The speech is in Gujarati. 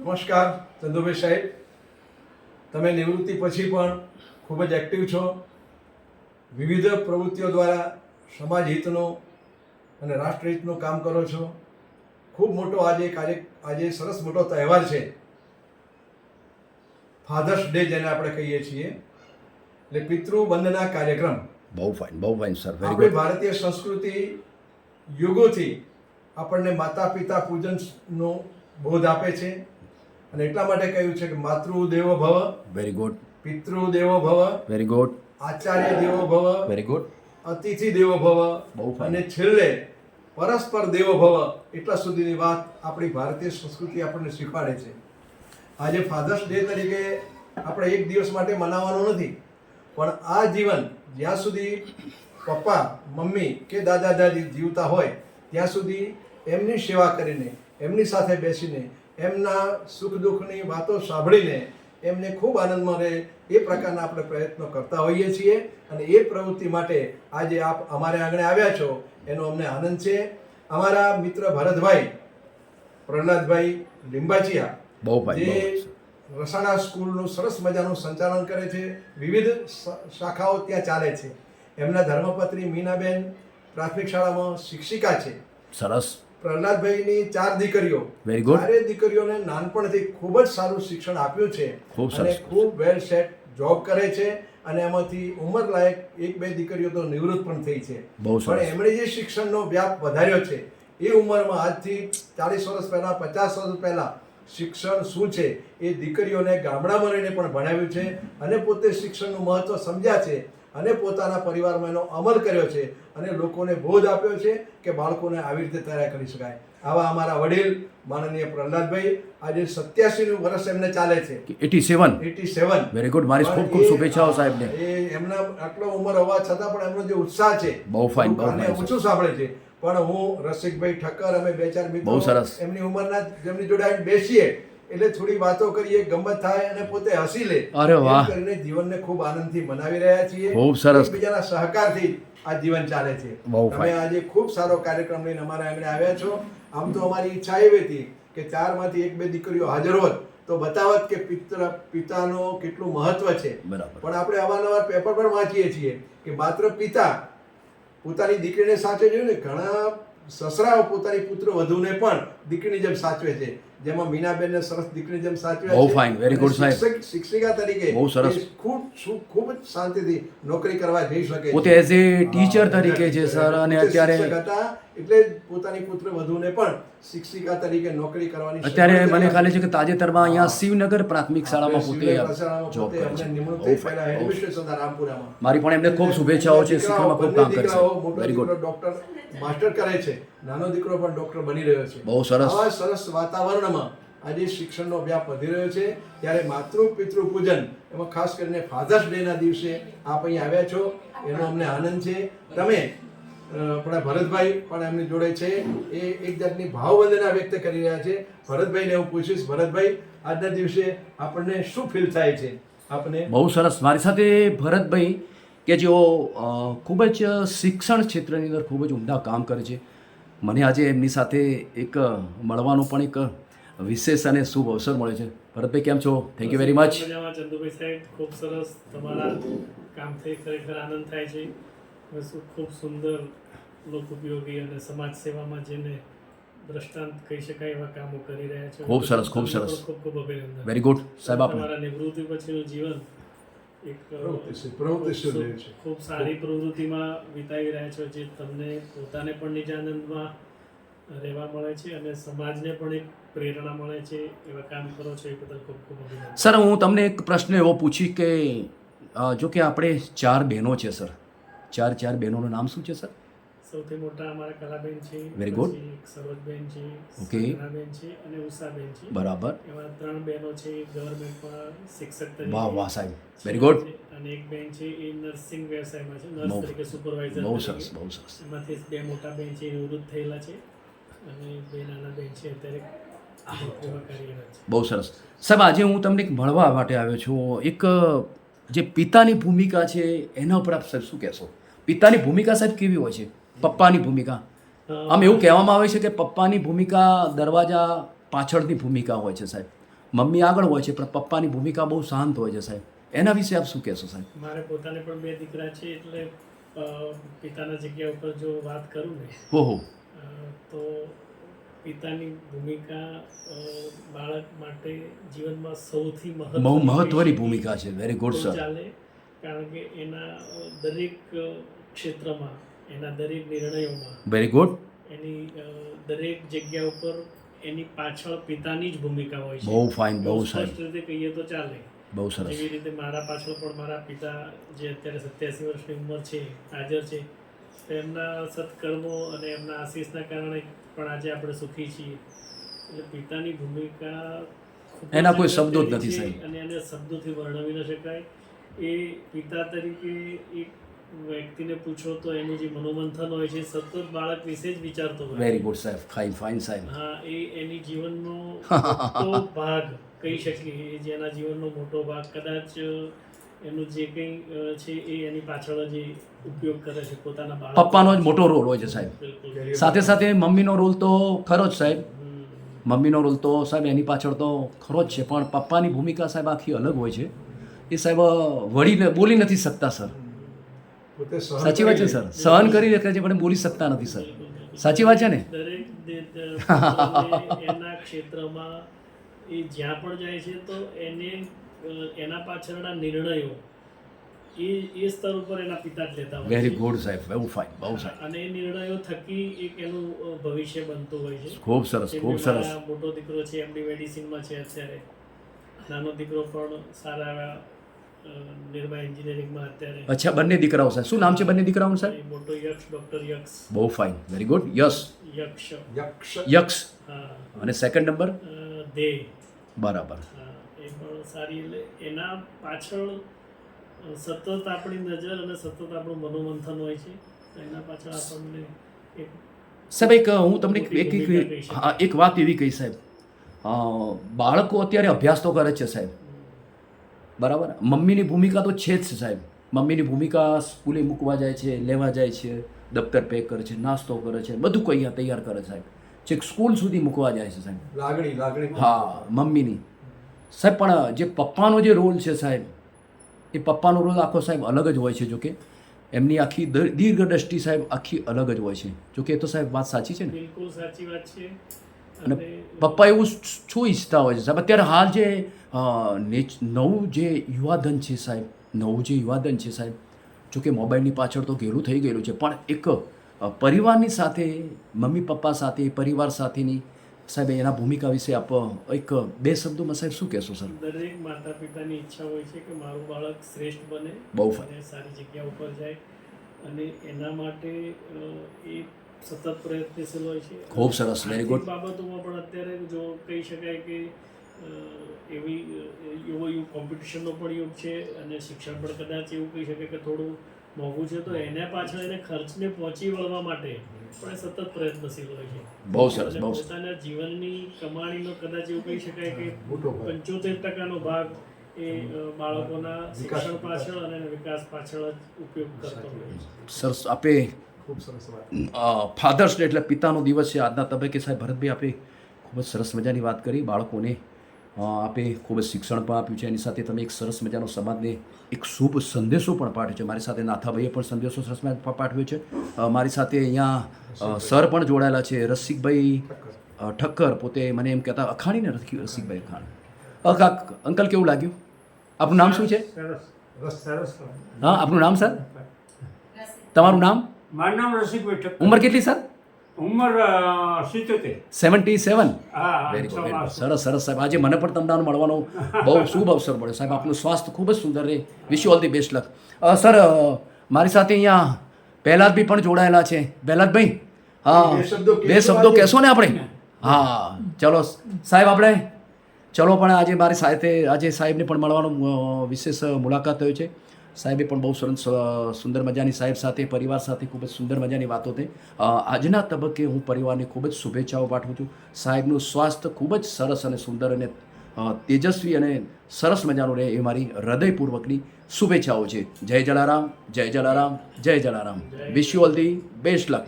નમસ્કાર ચંદુભાઈ સાહેબ, તમે નિવૃત્તિ પછી પણ ખૂબ જ એક્ટિવ છો. વિવિધ પ્રવૃત્તિઓ દ્વારા સમાજ હિતનું અને રાષ્ટ્રહિતનું કામ કરો છો. ખૂબ મોટો આજે સરસ મોટો તહેવાર છે, ફાધર્સ ડે જેને આપણે કહીએ છીએ, એટલે પિતૃવંદના કાર્યક્રમ. બહુ ફાઇન સર, વેરી આપણી ગુડ. ભારતીય સંસ્કૃતિ યુગોથી આપણને માતા પિતા પૂજનનો બોધ આપે છે, અને એટલા માટે કહ્યું છે કે માતૃદેવો ભવ, વેરી ગુડ, પિતૃદેવો ભવ, વેરી ગુડ, આચાર્ય દેવો ભવ, વેરી ગુડ. અતિથિ દેવો ભવ, બહુ fine. અને છેલ્લે પરસ્પર દેવો ભવ. એટલા સુધીની વાત આપણી ભારતીય સંસ્કૃતિ આપણને શીખવાડે છે. આજે ફાધર્સ ડે તરીકે આપણે એક દિવસ માટે મનાવવાનો નથી, પણ આ જીવન જ્યાં સુધી પપ્પા મમ્મી કે દાદા દાદી જીવતા હોય ત્યાં સુધી એમની સેવા કરીને, એમની સાથે બેસીને, એમના સુખ દુઃખની વાતો સાંભળીને એમને ખૂબ આનંદ મળે એ પ્રકારના આપણે પ્રયત્નો કરતા હોઈએ છીએ. અને એ પ્રવૃત્તિ માટે આજે આપ અમારે આંગણે આવ્યા છો એનો અમને આનંદ છે. અમારા મિત્ર ભરતભાઈ પ્રહલાદભાઈ લિંબાચિયા, બહુ fine, જે બહુ. રસાણા સ્કૂલનું સરસ મજાનું સંચાલન કરે છે, વિવિધ શાખાઓ ત્યાં ચાલે છે. એમના ધર્મપત્ની મીનાબેન પ્રાથમિક શાળામાં શિક્ષિકા છે. સરસ, પ્રહલાદભાઈની 4 દીકરીઓ, Very good. 4 દીકરીઓને નાનપણથી ખૂબ જ સારું શિક્ષણ આપ્યું છે, ખૂબ સરસ. અને ખૂબ વેલ સેટ જોબ કરે છે. અને એમાંથી ઉંમરલાયક 1-2 દીકરીઓ તો નિવૃત્ત પણ થઈ છે. બહુ સરસ. પણ એમણે જે શિક્ષણનો વ્યાપ વધાર્યો છે એ ઉંમરમાં, આજથી 40 વર્ષ પહેલા, 50 વર્ષ પહેલા શિક્ષણ શું છે એ દીકરીઓને ગામડામાં રહીને પણ ભણાવ્યું છે, અને પોતે શિક્ષણનું મહત્વ સમજ્યા છે, અને પોતાના પરિવારમાં એનો અમલ કર્યો છે, અને લોકોને બોધ આપ્યો છે કે બાળકોને આવી રીતે તૈયાર કરી શકાય. આવા અમારા વડીલ માનનીય પ્રહલાદભાઈ, આજે 87નું વર્ષ એમને ચાલે છે. 87, 87. Very good. મારી ખૂબ ખૂબ શુભેચ્છાઓ સાહેબને. એમના આટલો ઉંમર હોવા છતાં પણ એમનો જે ઉત્સાહ છે, બહુ fine, બહુ અને fine, sir. ઓછું સાંભળે છે. પણ હું રસિકભાઈ ઠક્કર, અમે 2-4 મિત્રો બહુ સરસ. એમની ઉંમરના જેમની જોડે આવીને બેસીએ એટલે થોડી વાતો કરીએ, ગમત થાય, અને પોતે હસી લે. અરે વાહ. એમ કરીને જીવનને ખૂબ આનંદથી મનાવી રહ્યા છીએ. ખૂબ સરસ. એકબીજાના સહકારથી આ જીવન ચાલે છે. બહુ તમે fine. આજે ખૂબ સારો કાર્યક્રમ લઈને અમારા આંગણે આવ્યા છો. આમ તો અમારી ઈચ્છા એવી હતી કે 4માંથી 1-2 દીકરીઓ હાજર હોત તો બતાવત કે પિતાનો કેટલું મહત્વ છે. બરાબર. પણ આપણે અવારનવાર પેપર પર વાંચીએ છીએ કે માત્ર પિતા પોતાની દીકરીને સાચવે છે ને, ઘણા સસરાઓ પોતાની પુત્ર વધુને પણ દીકરીની જેમ સાચવે છે. જેમાં મીનાબેનને સરસ દીકરીની જેમ સાચવ્યા બહુ છે. fine, very good, અને સાહેબ. શિક્ષિકા તરીકે બહુ સરસ. એ ખૂબ જ શાંતિથી નોકરી કરવા જઈ શકે પોતે છે. એઝ એ ટીચર તરીકે છે સર, અને પોતે અત્યારે શિક્ષક હતા, એટલે જ પોતાની પુત્ર વધુને પણ શિક્ષિકા તરીકે નોકરી કરવાની અત્યારે શરૂઆત મને કરી. ખ્યાલ છે કે તાજેતરમાં અહીંયા હા. શિવનગર પ્રાથમિક શાળામાં આપણે પોતે સિવિલ શાળામાં જોબ પોતે કરે અમને છે. નિમણૂક બહુ થઈ, fine, પહેલા બહુ fine. એડમિનિસ્ટ્રેશન હતા રામપુરામાં. મારી પણ એમને ખૂબ શુભેચ્છાઓ છે, શિક્ષણમાં ખૂબ કામ કરે છે. મોટો વેરી દીકરો ગુડ. ડોક્ટર માસ્ટર કરે છે, નાનો દીકરો પણ ડોક્ટર બની રહ્યો છે. બહુ સરસ. આવા સરસ વાતાવરણમાં આજે શિક્ષણનો વ્યાપ વધી રહ્યો છે, ત્યારે માતૃ પિતૃ પૂજન, એમાં ખાસ કરીને ફાધર્સ ડે ના દિવસે આપ અહીં આવ્યા છો, એનો અમને આનંદ છે. તમે આપણા ભરતભાઈ પણ એમની જોડે છે, એ એક જાતની ભાવવંદના વ્યક્ત કરી રહ્યા છે. ભરતભાઈને હું પૂછીશ, ભરતભાઈ, આજના દિવસે આપણને શું ફીલ થાય છે? આપને બહુ સરસ. મારી સાથે ભરતભાઈ કે જેઓ ખૂબ જ શિક્ષણ ક્ષેત્રની અંદર ખૂબ જ ઉમદા કામ કરે છે. મને આજે એમની સાથે એક મળવાનો પણ એક વિશેષ અને શુભ અવસર મળે છે. ભરતભાઈ, કેમ છો? Thank you very much. મજામાં ચંદુભાઈ સાહેબ, ખૂબ સરસ. તમારા કામથી ખરેખર આનંદ થાય છે. ખૂબ સુંદર લોક ઉપયોગી અને સમાજ સેવામાં જેને દ્રષ્ટાંત કહી શકાય એવા કામો કરી રહ્યા છે. ખૂબ સરસ, ખૂબ સરસ. ખૂબ ખૂબ અભિનંદન. વેરી ગુડ સાહેબ. આપને તમારા નિવૃત્તિ પછીનું જીવન એક પ્રવૃત્તિશીલ રહે છે. ખૂબ સારી પ્રવૃત્તિમાં વિતાવી રહ્યા છો, જે તમને પોતાને પણ નિજાનંદમાં રહેવા મળે છે અને સમાજને પણ એક પ્રેરણા મળે છે. એવા કામ કરો છો એ બદલ ખૂબ ખૂબ અભિનંદન. સર, હું તમને એક પ્રશ્ન એવો પૂછી કે જો કે આપણે 4 બહેનો છે સર, 4 બહેનોનું નામ શું છે સર? સૌથી મોટા અમારા કલાબેન છે, Very good. પછી એક સરોજબેન છે, Okay. સંજનાબેન છે અને ઉષાબેન છે. બરાબર. એમાં 3 બહેનો છે એ ગવર્મેન્ટમાં શિક્ષક તરીકે વાહ વાહ સાહેબ, વેરી ગુડ. છે. અને એક બેન છે એ નર્સિંગ વ્યવસાયમાં છે, બહુ નર્સ તરીકે સુપરવાઇઝર. બહુ સરસ, બહુ સરસ. એમાંથી 2 મોટા બેન છે એ નિવૃત્ત થયેલા છે, અને 2 નાના બેન છે અત્યારે એવા કાર્યરત છે. બહુ સરસ. સાહેબ, આજે હું તમને એક મળવા માટે આવ્યો છું. એક જે પિતાની ભૂમિકા છે એના ઉપર આપ સાહેબ શું કહેશો? પિતાની ભૂમિકા સાહેબ કેવી હોય છે? પપ્પાની ભૂમિકા, આમ એવું કહેવામાં આવે છે કે પપ્પાની ભૂમિકા દરવાજા પાછળની ભૂમિકા હોય છે સાહેબ. મમ્મી આગળ હોય છે પણ પપ્પાની ભૂમિકા બહુ શાંત હોય છે સાહેબ, એના વિશે આપ શું કહેશો સાહેબ? મારે પોતાને પણ 2 દીકરા છે એટલે પિતાના જગ્યા ઉપર જો વાત કરું ને ઓહો, તો પિતાની ભૂમિકા બાળક માટે જીવનમાં સૌથી બહુ મહત્વની ભૂમિકા છે. વેરી ગુડ તો સર. ચાલે, કારણ કે એના દરેક ક્ષેત્રમાં, એના દરેક નિર્ણયોમાં, વેરી ગુડ. એની દરેક જગ્યા ઉપર એની પાછળ પિતાની જ ભૂમિકા હોય છે. બહુ ફાઇન, બહુ એવું સાહેબ, સ્પષ્ટ રીતે કહીએ તો ચાલે. બહુ સરસ. એવી રીતે મારા પાછળ પણ મારા પિતા જે અત્યારે 87 વર્ષની ઉંમર છે હાજર છે, તો એમના સત્કર્મો અને એમના આશીષના કારણે પણ આજે આપણે સુખી છીએ. એટલે પિતાની ભૂમિકા ખૂબ જ એના કોઈ શબ્દો જ અગત્યની નથી છે સાહેબ. અને એને શબ્દોથી વર્ણવી ન શકાય. એ પિતા તરીકે એક વ્યક્તિને પૂછો તો એનું જે મનોમંથન હોય છે સતત બાળક વિશે જ વિચારતો હોય. વેરી ગુડ સાહેબ, ફાઇન ફાઇન સાહેબ. હા, એ એની જીવનનો મોટો ભાગ કહી શકીએ. એ જેના જીવનનો મોટો ભાગ કદાચ એનું જે કંઈ છે એ એની પાછળ જ એ ઉપયોગ કરે છે પોતાના બાળક. પપ્પાનો જ મોટો રોલ હોય છે સાહેબ. બિલકુલ. સાથે સાથે મમ્મીનો રોલ તો ખરો જ સાહેબ. હમ. મમ્મીનો રોલ તો સાહેબ એની પાછળ તો ખરો જ છે, પણ પપ્પાની ભૂમિકા સાહેબ આખી અલગ હોય છે. એ સાહેબ વળીને બોલી નથી શકતા સર. પોતે સહન સાચી વાત છે કરી સર, સહન કરી શકે છે પણ બોલી શકતા નથી સર. સાચી વાત છે ને? દરેક પુત્રને એના ક્ષેત્રમાં એ જ્યાં પણ જાય છે તો એને એના પાછળના નિર્ણયો એ સ્તર ઉપર એના પિતા જ લેતા હોય વેરી છે. ગુડ સાહેબ, બહુ ફાઇન, બહુ સાહેબ. અને એ નિર્ણયો થકી એક એનું ભવિષ્ય બનતું હોય છે. ખૂબ સરસ, જેમ ખૂબ કે સરસ. મારા મોટો દીકરો છે એમડી મેડિસિનમાં છે અત્યારે, નાનો દીકરો પણ સારા એવા નિર્મા એન્જિનિયરિંગમાં અત્યારે. અચ્છા, બંને દીકરાઓ સાહેબ. શું નામ છે બંને દીકરાઓનું સાહેબ? એ મોટો યક્ષ, ડૉક્ટર યક્ષ. બહુ ફાઇન, વેરી ગુડ. યશ, યક્ષ. યક્ષ યક્ષ. હા. અને સેકન્ડ નંબર? દે. બરાબર. હા, એ પણ સારી. એટલે એના પાછળ સતત આપણી નજર અને સતત આપણું મનોમંથન હોય છે. તો એના પાછળ આપણને એક સાહેબ એક હું તમને મોટી એક ભૂમિકા કહી શકાય. હા, એક વાત એવી કહી સાહેબ. બાળકો અત્યારે અભ્યાસ તો કરે જ છે સાહેબ, બરાબર. મમ્મીની ભૂમિકા તો છે જ સાહેબ. મમ્મીની ભૂમિકા સ્કૂલે મૂકવા જાય છે, લેવા જાય છે, દફતર પેક કરે છે, નાસ્તો કરે છે, બધું કંઈ તૈયાર કરે સાહેબ. છેક સ્કૂલ સુધી મૂકવા જાય છે સાહેબ. લાગણી હા, મમ્મીની સાહેબ. પણ જે પપ્પાનો જે રોલ છે સાહેબ, એ પપ્પાનો રોલ આખો સાહેબ અલગ જ હોય છે. જોકે એમની આખી દીર્ઘ દ્રષ્ટિ સાહેબ આખી અલગ જ હોય છે. જોકે એ તો સાહેબ વાત સાચી છે ને. બિલકુલ સાચી વાત છે. અને પપ્પા એવું શું ઈચ્છતા હોય છે સાહેબ? અત્યારે હાલ જે નવું જે યુવાધન છે સાહેબ, નવું જે યુવાધન છે સાહેબ, જોકે મોબાઈલની પાછળ તો ઘેરું થઈ ગયેલું છે, પણ એક પરિવારની સાથે, મમ્મી પપ્પા સાથે, પરિવાર સાથેની સાહેબ એના ભૂમિકા વિશે આપ એક 2 શબ્દોમાં સાહેબ શું કહેશો સર? દરેક માતા પિતાની ઈચ્છા હોય છે કે મારું બાળક શ્રેષ્ઠ બને, બહુ ફાઇન. અને સારી જગ્યા ઉપર જાય, અને એના માટે એ સતત પ્રયત્નશીલ હોય છે. ખૂબ સરસ, વેરી ગુડ. આર્થિક બાબતોમાં પણ અત્યારે જો કહી શકાય કે એવો કોમ્પિટિશનનો પણ યુગ છે, અને શિક્ષણ પણ કદાચ એવું કહી શકાય કે થોડું મોંઘું છે, તો એના પાછળ એને ખર્ચને પહોંચી વળવા માટે પણ એ સતત પ્રયત્નશીલ હોય છે. બહુ સરસ, અને બહુ સરસ. પોતાના જીવનની કમાણીનો કદાચ એવું કહી શકાય કે મોટો ભાગ. 75% ભાગ એ બાળકોના શિક્ષણ પાછળ અને એના વિકાસ પાછળ જ ઉપયોગ કરતો હોય છે. સરસ. આપે ખૂબ સરસ વાત. ફાધર્સ ડે એટલે પિતાનો દિવસ છે આજના તબક્કે સાહેબ. ભરતભાઈ આપે ખૂબ જ સરસ મજાની વાત કરી. બાળકોને આપે ખૂબ જ શિક્ષણ પણ આપ્યું છે, એની સાથે તમે એક સરસ મજાનો સમાજને એક શુભ સંદેશો પણ પાઠવ્યો છે. મારી સાથે નાથાભાઈએ પણ સંદેશો સરસ પાઠવ્યો છે. મારી સાથે અહીંયા સર પણ જોડાયેલા છે, રસિકભાઈ ઠક્કર. પોતે મને એમ કહેતા અખાણીને રસિકભાઈ અખાણી. અંકલ કેવું લાગ્યું? આપનું નામ શું છે? હા, આપનું નામ સર? તમારું નામ? મારું નામ રસિકભાઈ ઠક્કર. ઉંમર કેટલી સર? ઉંમર 77. 77. હા, વેરી ગુડ, વેરી ગુડ. સરસ સરસ સાહેબ. આજે મને પણ તમને મળવાનો બહુ શુભ અવસર મળ્યો સાહેબ. આપનું સ્વાસ્થ્ય ખૂબ જ સુંદર રહે. Wish you all the best luck. Sir, મારી સાથે અહીંયા પહેલાદભાઈ પણ જોડાયેલા છે. પહેલાદભાઈ, હા, બે શબ્દો કહેશો ને આપણે? હા, ચલો સાહેબ, આપણે ચલો. પણ આજે મારી સાથે આજે સાહેબને પણ મળવાનો વિશેષ મુલાકાત થયો છે. સાહેબે પણ બહુ સરસ સુંદર મજાની સાહેબ સાથે, પરિવાર સાથે ખૂબ જ સુંદર મજાની વાતો થઈ. આજના તબક્કે હું પરિવારને ખૂબ જ શુભેચ્છાઓ પાઠવું છું. સાહેબનું સ્વાસ્થ્ય ખૂબ જ સરસ અને સુંદર અને તેજસ્વી અને સરસ મજાનું રહે એ મારી હૃદયપૂર્વકની શુભેચ્છાઓ છે. જય જલારામ, જય જલારામ, જય Jalaram. Wish you all the best luck.